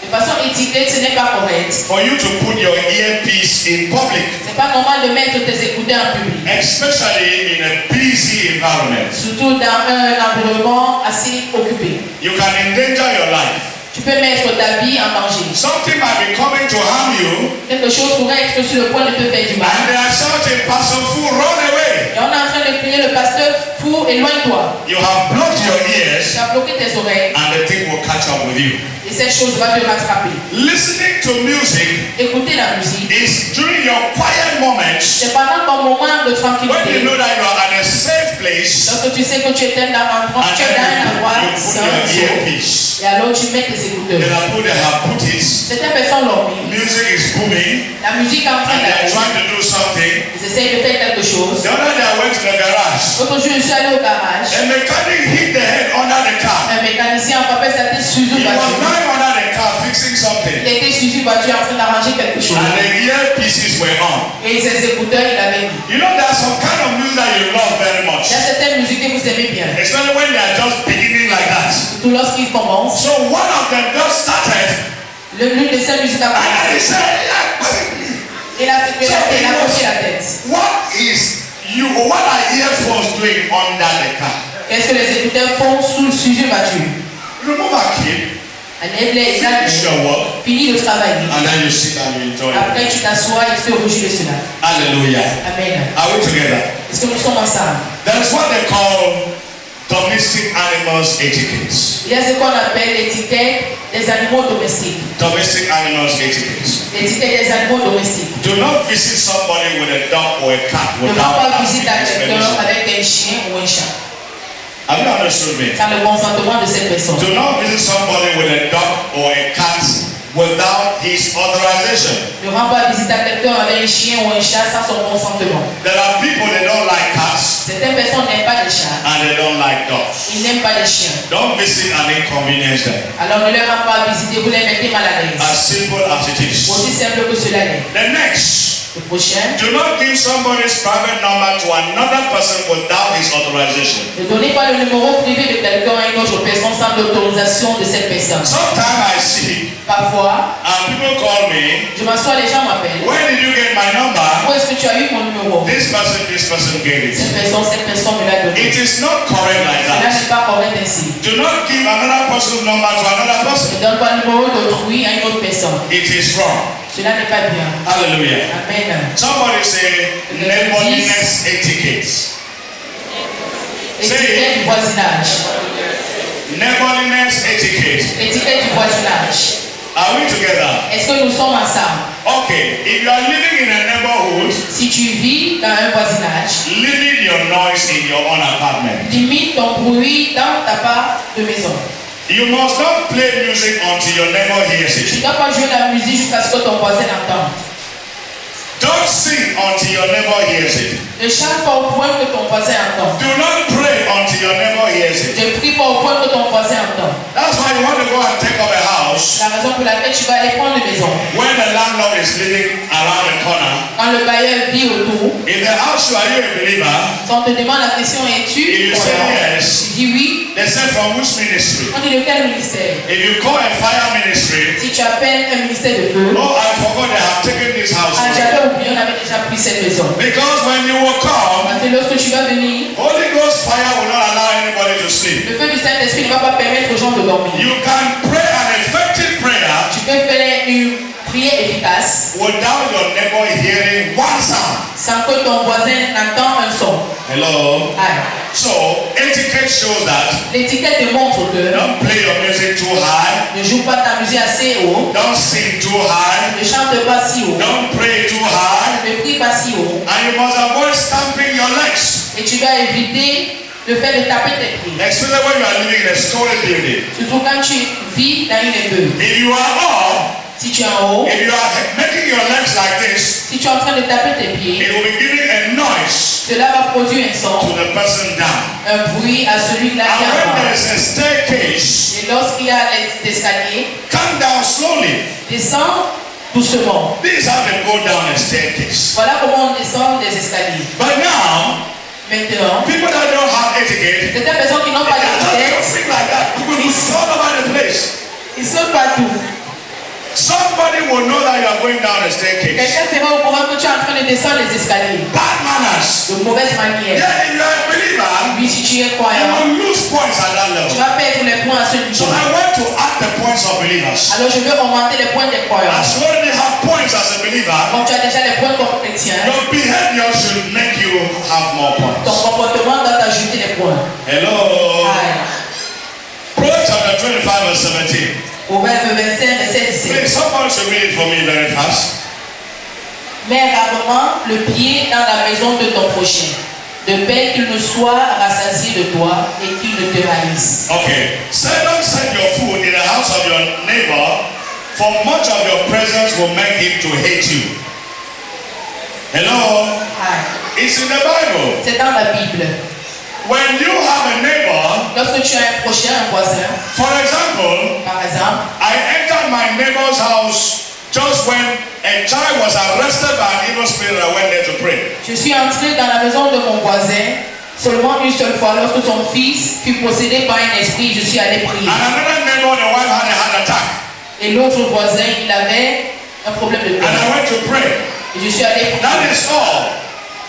De façon éthiquée, ce n'est pas correct. for you to put your earpiece in public, C'est pas normal de mettre tes écouteurs en public. especially in a busy environment. Surtout dans un environnement assez occupé. You can endanger your life. Tu peux mettre ta vie en danger. Something might be coming to harm you, Quelque chose pourrait être sur le point de te faire du mal. and they are shouting, Pastor Fu, run away. Et on est en train de crier, le le pasteur pour éloigne-toi. You have blocked your Tu ears as bloqué tes oreilles and the thing will catch up with you. et cette chose va te rattraper. Listening to music Écouter la musique, is during your quiet moments c'est pendant ton moment de when you tranquillité. know that you are at a safe place Lorsque tu sais que tu es dans un endroit, and tu es dans un then endroit you put sain, your earpiece. et alors tu mets tes écouteurs. There are people that have put it. Certaines personnes l'ont mis. Music is booming La musique est en train and they are d'aller. trying to do something. Ils essayent de faire quelque chose. The other day I went to the garage. L'autre jour, je suis allé au garage. A mechanic hit the head under the car. Un mécanicien a frappé sa tête sur une He was voiture. lying under the car fixing something. Il était sur une voiture en train d'arranger quelque chose. And the earpieces were on. Et ses écouteurs, il avait mis. You know there's some kind of music that you love very much. Il y a certaines musiques que vous aimez bien. Especially when they are just beginning like that. Surtout lorsqu'ils commencent. So one of them just started L'une de ces musiques a and he commencé. said, Il a coupé la tête. what are earphones doing under the car? Qu'est-ce que les écouteurs font sous une voiture? Remove a key, Enlève-les, finish your work, finis de travailler. and then you sit and you enjoy Après, it. tu t'assois et tu te réjouis de cela. Hallelujah. Amen. Are we together? Est-ce que nous sommes ensemble? There's what they call domestic animals etiquette. Il y a ce qu'on appelle l'étiquette des animaux domestiques. Domestic animals etiquette. L'étiquette des animaux domestiques. Do not visit somebody with a dog or a cat Ne va without pas asking visiter his quelqu'un permission. avec un chien ou un chat. Have you understood me? Sans le consentement de cette personne. Do not visit somebody with a dog or a cat without his authorization. Ne va pas visiter quelqu'un avec un chien ou un chat sans son consentement. There are people that don't like cats Certaines personnes n'aiment pas les chats. and they don't like dogs. Ils n'aiment pas les chiens. Don't visit and inconvenience them. Alors ne leur rends pas visiter, vous les mettez mal à l'aise. As simple as it is. Aussi simple que cela est. The next, Le prochain, do not give somebody's private number to another person without his authorization. ne donnez pas le numéro privé de quelqu'un à une autre personne sans l'autorisation de cette personne. Sometimes I see Parfois, and people call me, je m'assois, les gens m'appellent. where did you get my number? Où est-ce que tu as eu mon numéro? This person gave it. Cette personne me l'a donné. It is not correct like Cela that. n'est pas correct ainsi. Do not give another person's number to another person. Ne donne pas le numéro d'autrui à une autre personne. It is wrong. Cela n'est pas bien. Hallelujah. Amen. Somebody say neighborliness etiquette. Étiquette du voisinage. Neighborliness etiquette. Étiquette du voisinage. Are we together? Est-ce que nous sommes ensemble? Okay. If you are living in a neighborhood, Si tu vis dans un voisinage, limit your noise in your own apartment. limite ton bruit dans ta part de maison. You must not play music until your neighbor hears Tu it. ne dois pas jouer la musique jusqu'à ce que ton voisin l'entende. Don't sing until your neighbor hears it. Ne chante pas au point que ton voisin entende. Do not pray until your neighbor hears it. Ne prie pas au point que ton voisin entende. That's why you want to go and take up a house La raison pour laquelle tu vas aller prendre une maison. when the landlord is living around the corner. Quand le bailleur vit autour, If they ask you, are you a believer? si on te demande la question, es-tu If you say croyant? yes, Tu dis oui. they say from which ministry? On dit de quel ministère? If you call a fire ministry, Si tu appelles un ministère de feu, oh, I forgot they have taken this house. ah, j'avais oublié, on avait déjà pris cette maison. Because when you will come, Parce que lorsque tu vas venir, Holy Ghost fire will not allow anybody to sleep. le feu du Saint-Esprit ne va pas permettre aux gens de dormir. You can pray an effective prayer Tu peux faire une prière efficace without your neighbor hearing one sound. sans que ton voisin n'entende un son. Hello? Ah. So, etiquette shows that L'étiquette te montre que don't play your music too high, ne joue pas ta musique assez haut, don't sing too high, ne chante pas si haut, don't pray too high, ne prie pas si haut, and you must avoid stamping your legs. et tu dois éviter le fait de taper tes pieds. Especially when you are living in a story building. Surtout quand tu vis dans une immeuble. If you are up, Si tu es en haut, if you are making your legs like this, si tu es en train de taper tes pieds, it will be giving a noise cela va produire un to son, the person down. un bruit à celui-là qui And est en when there bas. is a staircase, Et lorsqu'il y a les escaliers, come down slowly. descends doucement. This is how they go down a staircase. Voilà comment on descend des escaliers. But now, Maintenant, people that don't have etiquette, certaines personnes qui n'ont they pas are just d'étiquette, jumping like that. People just all over the place. ils sont partout. Somebody will know that you are going down a staircase. Quelqu'un sera au courant que tu es en train de descendre les escaliers. Bad manners. De mauvaises manières. Yeah, if you are a believer, Oui, si tu es you croyant, will lose points at that tu level. vas perdre les points à ce So niveau. I want to add the points of believers. Alors je veux augmenter les points des croyants. As you already have points as a believer, Comme tu as déjà les points comme chrétien, your behavior behavior should make you have more Ton points. comportement doit t'ajouter des points. Hello. Aïe. Proverbs chapter 25 verse 17. Proverbe 25, verset 17. Please, somebody should read it for me very fast. Mets rarement le pied dans la maison de ton prochain, de peur qu'il ne soit rassasié de toi et qu'il ne te haïsse. Okay. Don't set your foot in the house of your neighbor, for much of your presence will make him to hate you. Hello. Aïe. It's in the Bible. C'est dans la Bible. When you have a neighbor, Lorsque tu as un prochain, un voisin, for example, par exemple, I entered my neighbor's house just when a child was arrested by an evil spirit. I went there to pray. je suis entré dans la maison de mon voisin seulement une seule fois lorsque son fils fut possédé par un esprit, je suis allé prier. And another neighbor, the wife had a heart attack. Et l'autre voisin, il avait un problème de And I cœur. went to pray. Et je suis allé That prier. is all.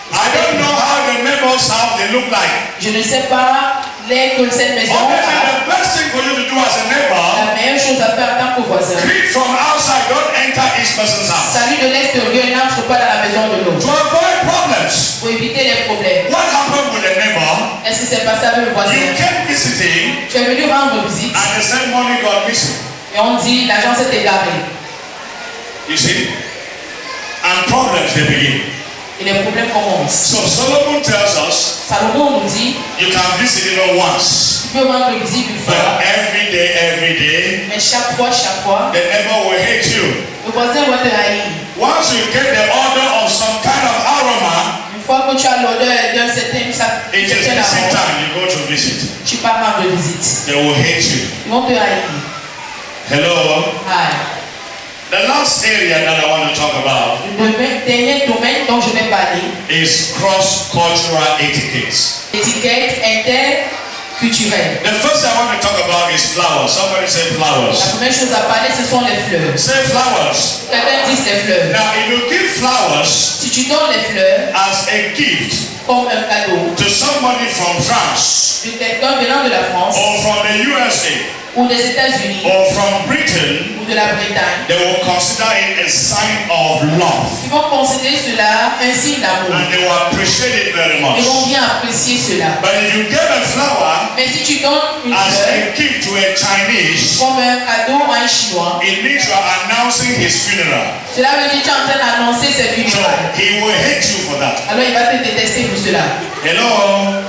I don't know how the neighbor's house they look like. Je ne sais pas l'air que cette maison Obviously, a. the best thing for you to do as a neighbor, La meilleure chose à faire en tant que voisin. greet from outside. Don't enter each person's house. Salut de l'extérieur, n'entre pas dans la maison de To l'autre. avoid problems. Pour éviter les problèmes. What happened with the neighbor? Est-ce que c'est passé avec le voisin? You came visiting, Tu es venu rendre visite and the same morning got missing. et on dit l'agent s'est égaré. You see? And problems they begin. Et les problèmes commencent. So Solomon tells us Salomon nous dit, you can visit even once, tu peux rendre visite une but fois, every day, mais chaque fois, the neighbor will hate you. le voisin va te haïr. Once you get the odor of some kind of aroma, Une fois que tu as l'odeur d'un certain it is certain visit arôme, time. You go to visit. tu pars rendre visite. They will hate you. Ils vont te haïr. Hello. Aïe. The last area that I want to talk about Le dernier domaine dont je vais parler, is cross-cultural etiquettes. l'étiquette interculturelle. The first I want to talk about is flowers. Somebody say La flowers. première chose à parler, ce sont les fleurs. Say flowers. Quelqu'un dit les fleurs. Now, if you give flowers Si tu donnes les fleurs as a gift comme un cadeau to somebody from France de quelqu'un venant de la France or from the USA ou des États-Unis or from Britain, ou de la Bretagne, they will consider it a sign of love ils vont considérer cela un signe d'amour. and they will appreciate it very much. Ils vont bien apprécier cela. But if you give a flower Mais si tu donnes une as fleur a gift to a Chinese, comme un cadeau à un Chinois, it means you are announcing his funeral. cela veut dire que tu es en train d'annoncer ses So funérailles. he will hate you for that. Alors il va te détester pour cela. Hello?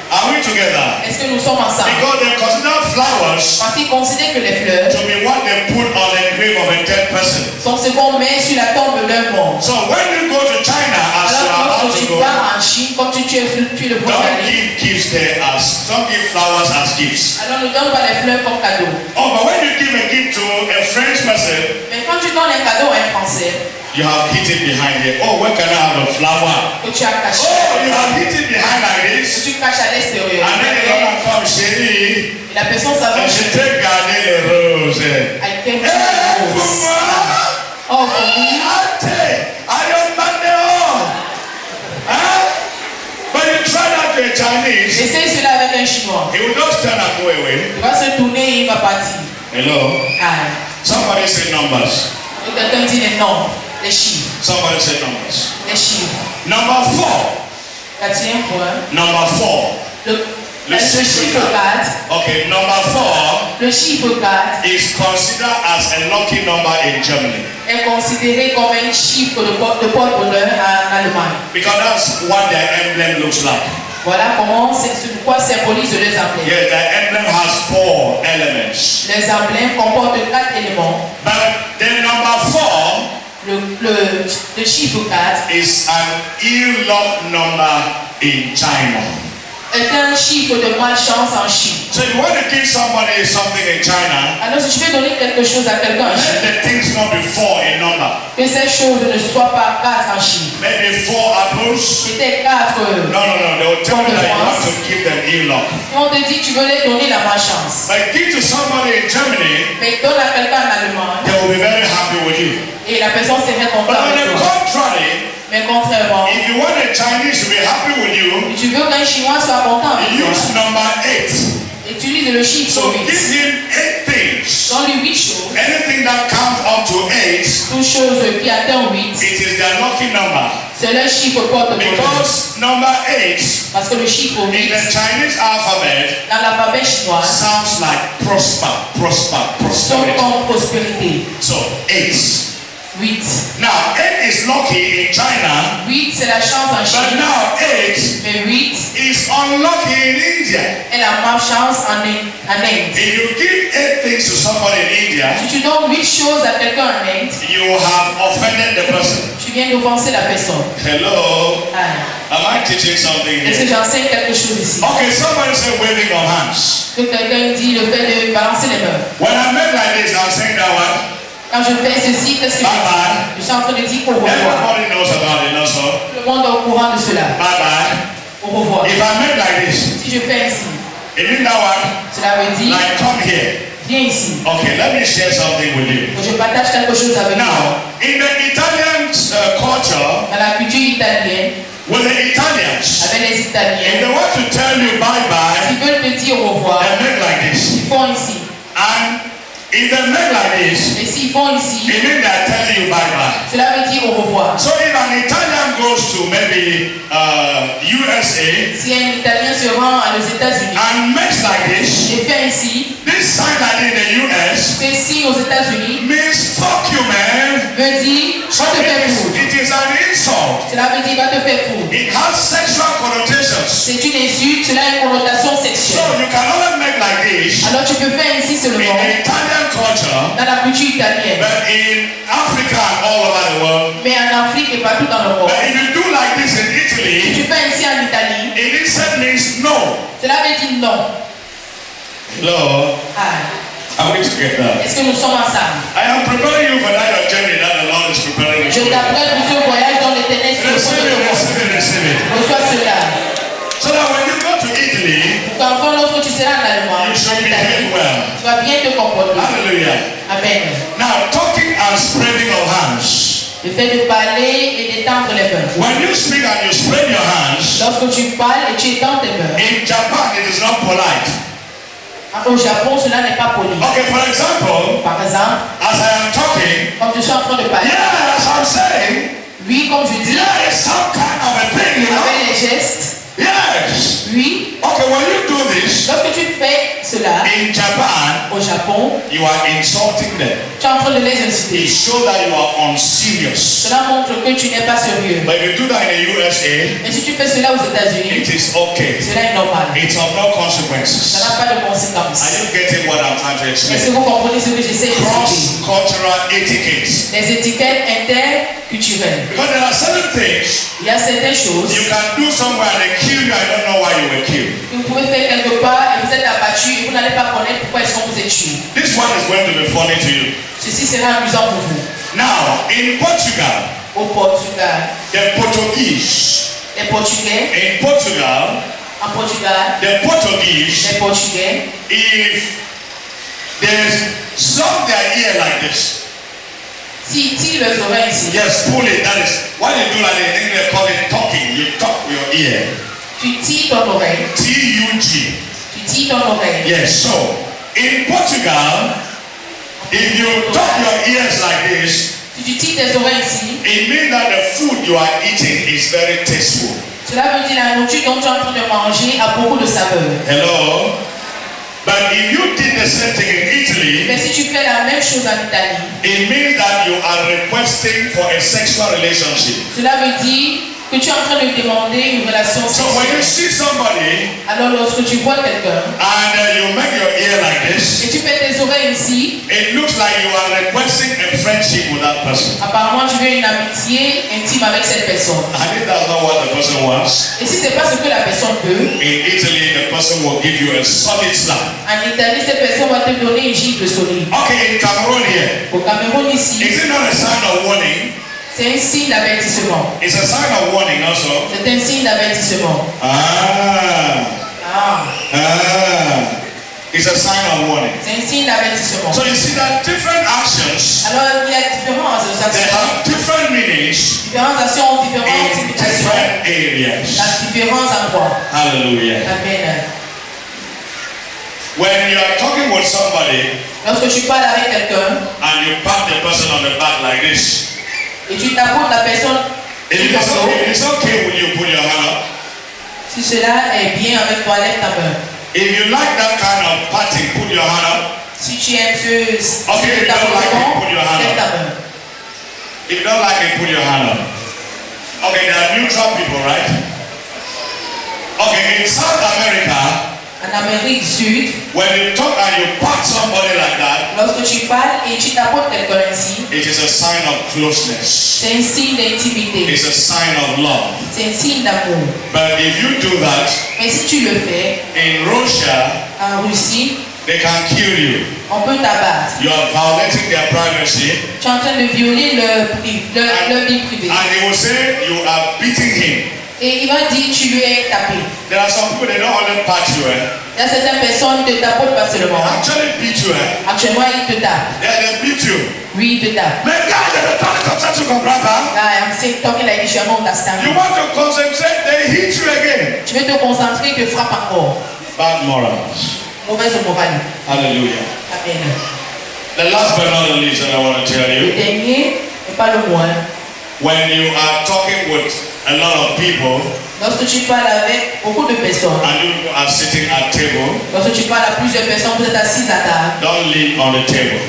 Are we together? Est-ce que nous sommes ensemble? Because they consider flowers Parce qu'ils considèrent que les fleurs to be what they put on the grave of a dead person. sont ce qu'on met sur la tombe d'un mort. So when you go to China, as you are Alors about lorsque to tu go, pars en Chine, comme tu es le premier don't aller, give gifts there don't give flowers as gifts. alors ne donne pas les fleurs comme cadeau. Oh, but when you give a gift to a French person, Mais quand tu donnes un cadeau à un Français, you have hid it behind there. Oh, where can I have a flower? que tu as caché, Oh, you have hid it behind like que this. tu caches à l'extérieur, And then the Lord come, chérie, et la personne and s'avance, she take garder les roses. I came to Hey, the rose. Puma! Oh, oui. I don't mind the all. Huh? But you try that to a Chinese, Essaye cela avec un Chinois. he will just turn and go away. Il va se tourner et il va partir. Hello? Ah. Somebody say numbers. Et quelqu'un dit les noms, les chiffres, Somebody say numbers. les chiffres. Number 4. Quatrième point. Number 4. Le chiffre 4. Okay, number 4 Le chiffre 4 is considered as a lucky number in Germany. est considéré comme un chiffre de porte-bonheur en Allemagne. Because that's what their emblem looks like. Voilà comment c'est quoi symbolise les emblèmes. Yeah, their emblem has 4 elements. Les emblèmes comportent 4 éléments. But the number 4 Le chiffre 4 is an ill luck number in China. est un chiffre de malchance en Chine. So if you want to give somebody something in China, Alors si tu veux donner quelque chose à quelqu'un en let Chine, the things not be 4 in number. que ces choses ne soient pas 4 en Chine. Maybe 4 apples. C'était 4. No. They will tell you that you have to give them ill luck. On te dit que tu veux les donner la malchance. But give to somebody in Germany, Mais donne à quelqu'un en Allemagne they will be very happy with you. et la personne serait But contente on avec the toi. contrary, Mais contrairement, if you want a Chinese to be happy with you, si tu veux qu'un Chinois soit content avec toi, use number 8. utilise le chiffre So 8. give him 8 things. Donne-lui 8 choses. Anything that comes up to 8, Toute chose qui atteint 8, it is their lucky number. Seul un chiffre porte bonheur. Because number 8 Parce que le chiffre in 8 the Chinese alphabet dans l'alphabet chinois sounds like prosper, sonne prosperity. comme prospérité. So 8. 8. Now 8 is lucky in China, 8 c'est la chance en but Chine. now 8 Mais 8 is unlucky in India. est la malchance en Inde. If you give 8 things to somebody in India, Si tu donnes 8 choses à quelqu'un en Inde, you have offended the person. tu viens d'offenser la personne. Hello, Ah. am I teaching something Est-ce que here? j'enseigne quelque chose ici? Okay, somebody say waving of hands. Que quelqu'un dit le fait de balancer les mains. When I make like this, I'm saying that one. Quand je fais ceci, qu'est-ce que je Bye dis? bye. Je suis en train de dire au revoir. Everybody knows about it, also. Tout le monde est au courant de cela. Bye bye. Au revoir. If I make like this, Si je fais ici, it means that one, cela veut dire like come here. viens ici. Okay, let me share something with you. Que je partage quelque chose avec toi. Now, in the Italian culture, Dans la culture italienne, with the Italians, avec les if Italiens, they want to tell you bye bye, s'ils veulent te dire au revoir, they make like this. ils font ici. And if they make like this, Et s'ils font ici, it means they're telling you bye bye. cela veut dire au revoir. So if an Italian goes to maybe USA Si un Italien se rend aux États-Unis and makes like this, et fait ici, this sign that in the US fait ici aux États-Unis, means fuck you, man. veut dire So va te faire foutre. it is an insult. Cela veut dire va te faire foutre. It has sexual connotations. C'est une insulte, cela a une connotation So sexuelle. you can only make like this Alors tu peux faire ici in seulement the Italian culture, dans la culture italienne, but in Africa and all over the world. mais en Afrique et partout dans le monde. But if you do like this in Si Italy, tu fais ici en Italie, it instead means no. cela veut dire non. Hello, Ah, are we together? est-ce que nous sommes ensemble? I am preparing you for that journey that the Lord is preparing you Je for. t'apprête pour ce voyage dans l'éternel sur le Receive it, monde. receive it, receive it. Reçois cela. So that when you go to Italy, Quand lorsque tu seras en Allemagne, you should en behave Italie, well. tu vas bien te comporter. Hallelujah. Amen. Now, talking and spreading of hands. Le fait de parler et d'étendre les mains. When you speak and you spread your hands, Lorsque tu parles et tu étends tes mains, in Japan it is not polite. au Japon, cela n'est pas poli. Okay, for example, Par exemple, as I am talking, comme je suis en train de parler, yeah, as I'm saying, oui, comme je dis, yeah, it's some kind of a thing, you know? avec les gestes, Yes. oui, Okay, when you do this lorsque tu fais cela in Japan, au Japon, you are insulting them. tu es en train de les It insulter. shows that you are unserious. Cela montre que tu n'es pas sérieux. But if you do that in the USA, Mais si tu fais cela aux États-Unis, it is okay. cela est normal. It's of no Ça consequences. n'a pas de Are conséquences. you getting what I'm trying to Est-ce que explain? vous comprenez ce que j'essaie d'expliquer? Cross-cultural etiquette. Les étiquettes interculturelles. Because there are certain things Il y a certaines choses you can do somewhere and they kill you. I don't know why you were killed. que vous pouvez faire quelque part et vous êtes abattu et vous n'allez pas connaître pourquoi est-ce qu'on vous est tué. This one is going to be funny to you. Ceci sera amusant pour vous. Now, in Portugal, Au Portugal, the Portuguese, les Portugais, in Portugal, en Portugal, the Portuguese, les Portugais, if they slap their ear like this, s'ils tirent leurs oreilles ici, yes, pull it. That is why they do like in English call it talking. You talk with your ear. tu tires ton oreille, T-U-G. tu tires ton oreille. Yes. So in Portugal, if you talk your ears like this, Si tu tires tes oreilles ici, it means that the food you are eating is very tasteful. cela veut dire la nourriture dont tu es en train de manger a beaucoup de saveur. Hello. But if you did the same thing in Italy, Mais si tu fais la même chose en Italie, it means that you are requesting for a sexual relationship. cela veut dire que tu es en train de demander une relation So when you sexuelle. see somebody Alors lorsque tu vois quelqu'un and you make your ear like this, et tu fais tes oreilles ici, it looks like you are requesting a friendship with that person. apparemment tu veux une amitié intime avec cette personne. And if that's not what the person wants, Et si ce n'est pas ce que la personne veut, in Italy the person will give you a solid slap. en Italie, cette personne va te donner une gifle solide. Okay, in Cameroon here, Au Cameroun ici, is it not a sign of warning? c'est un signe d'avertissement. It's a sign of warning also. C'est un signe d'avertissement. Ah. Ah, It's a sign of warning. c'est un signe d'avertissement. So you see that different actions, Alors il y a différentes they actions. have different meanings Différentes actions ont différentes in significations different areas. dans différents endroits. Hallelujah. Amen. When you are talking with somebody Lorsque tu parles avec quelqu'un and you pat the person on the back like this, et tu tapes la personne If it's okay with you, put your hand up. Si cela est bien avec toi, lève ta main. If you like that kind of party, put your hand up. Si tu aimes ce Okay, if you don't like it, put your hand lève ta up. main. If you don't like it, put your hand up. Okay, there are neutral people, right? Okay, in South America, En Amérique du Sud, when you talk and you pat somebody like that, lorsque tu parles et tu t'apportes quelqu'un ainsi, it is a sign of closeness. c'est un signe d'intimité, It's a sign of love. c'est un signe d'amour. But if you do that Mais si tu le fais, in Russia, en Russie, they can kill you. on peut t'abattre. You are violating their privacy, Tu es en train de violer leur vie privée. and they will say you are beating him. Et il va dire tu lui es tapé. There are some people they don't only pat you, Il y a certaines personnes qui ne te tapotent pas They seulement. actually beat you, Actuellement, ils te tapent. They beat you. Oui, ils te tapent. Mais gars, they don't concentrate to brother. I'm saying, talking like this, you are not You understanding. want to concentrate, they hit you again. Tu veux te concentrer, ils te frappent encore. Bad morals. Mauvaise morale. Hallelujah. Amen. The last but not the least that I want to tell Le you, dernier, mais pas le moins. when you are talking with a lot of people Lorsque tu parles avec beaucoup de personnes, and you are sitting at table, lorsque tu parles à plusieurs personnes, vous êtes assis à table, don't lean on the table.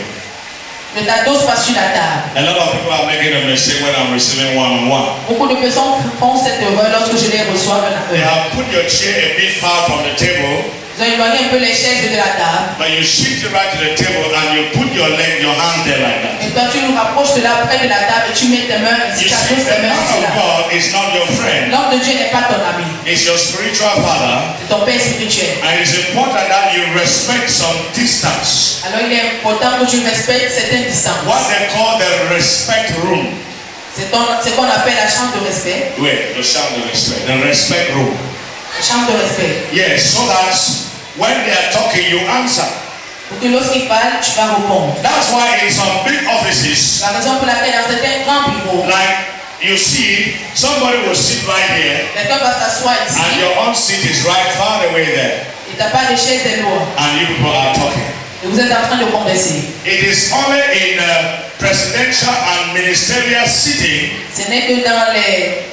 ne t'adosse pas sur la table. A lot of people are making a mistake when I'm receiving one-on-one. Beaucoup de personnes font cette erreur lorsque je les reçois un à They un. have put your chair a bit far from the table, Ils ont éloigné un peu les chaises de la table. but you shift it right to the table and you put your hand there like that. Et toi, tu nous rapproches de là près de la table et tu mets tes mains You ici, tu see, apposes the tes mains man sur of là. God is not your friend. L'homme de Dieu n'est pas ton ami, It's your spiritual father. c'est ton père spirituel. And it's important that you respect some distance. Alors il est important que tu respectes certaines distances. What they call the respect room. C'est ce qu'on appelle la chambre de respect. Wait, the sound of respect. The respect room. La chambre de respect. Yes, so that when they are talking, you answer. Pour que lorsqu'il parle, tu vas répondre. That's why in some big offices, La raison pour laquelle dans certains grands bureaux, like you see, somebody will sit right here, quelqu'un va s'asseoir and ici your own seat is right far away there, et t'as pas de chaise de loin. and you people are talking. Et vous êtes en train de converser. It is only in presidential and ministerial sitting Ce n'est que dans les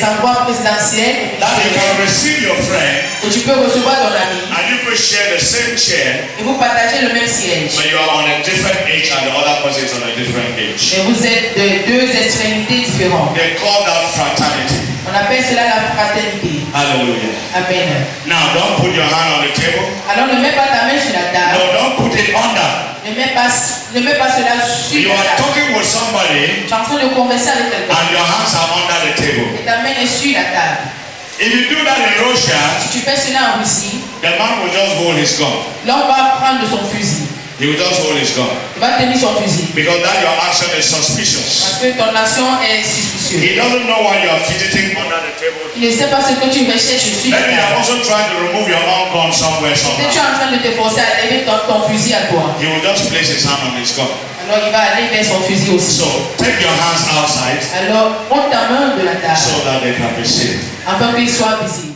endroits présidentiels et that you can receive your friend que tu peux recevoir ton ami and you will share the same chair, et vous partagez le même siège. but you are on a different age and the other person is on a different age. Et vous êtes de deux extrémités différentes. They call that fraternity. On appelle cela la fraternité. Hallelujah. Amen. Now, don't put your hand on the table. Alors ne mets pas ta main sur la table. No, don't put it under. Ne mets pas cela sur You la are table. talking with somebody Tu es en train de converser avec quelqu'un. and your hands are under the table. Et ta main est sur la table. If you do that in Russia, Si tu fais cela en Russie, the man will just hold his gun. l'homme va prendre son fusil. He will just hold his gun. Il va tenir son fusil. Because that your action is suspicious. Parce que ton action est suspicieuse. He doesn't know why you are fidgeting under the table. Il ne sait pas ce que tu recherches sur la Maybe you are table. also trying to remove your own gun somewhere, Si tu somehow. es en train de te forcer à lever ton fusil à toi, He will just place his hand on his gun. alors il va aller vers son fusil aussi. So take your hands outside Alors, prends ta main de la table so that they can be seen. afin qu'il soit visible.